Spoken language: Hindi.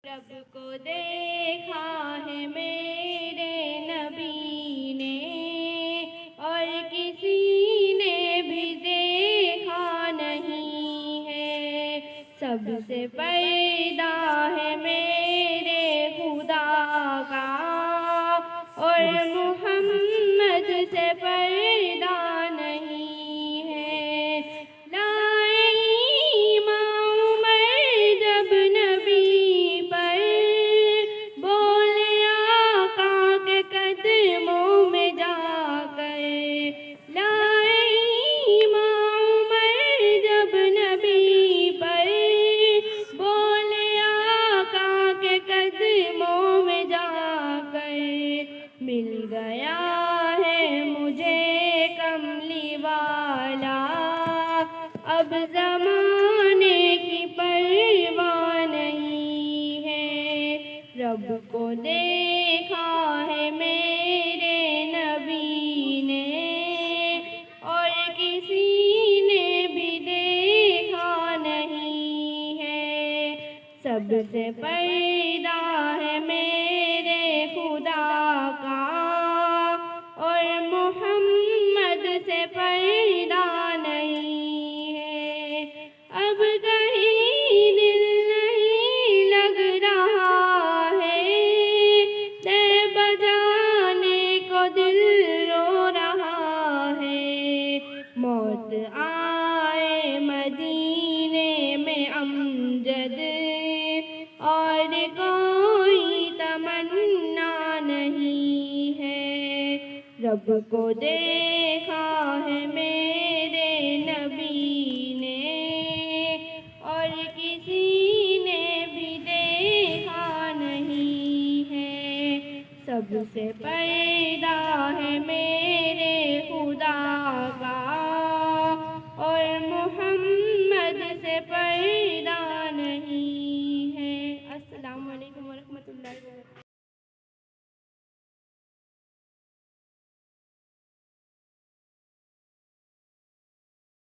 रब को देखा है मेरे नबी ने और किसी ने भी देखा नहीं है। सबसे पैदा है मेरे खुदा का और मोहम्मद से पैदा नहीं है। लाए इमाम उमर जब नबी पर बोले आका के कदमों में जाकर। लाए इमाम उमर जब नबी पर बोले आका के कदमों में जाकर। मिल गया है मुझे कमली वाला, अब ज़माने की परवाह नहीं है। रब को देखा है मेरे नबी ने और किसी ने भी देखा नहीं है। सबसे पैदा है मेरे खुदा का और मोहम्मद से पैदा नहीं है। अब कहीं दिल नहीं लग रहा है, तैबा जाने को दिल रो रहा है। मौत आए मदीने में अमजद और कोई तमन्ना नहीं है। रब को देखा है मेरे नबी ने और किसी ने भी देखा नहीं है। सबसे पैदा है मेरे खुदा का और मोहम्मद से पैदा नहीं है। अस्सलामु अलैकुम वरहमतुल्लाहि वबरकातुहू।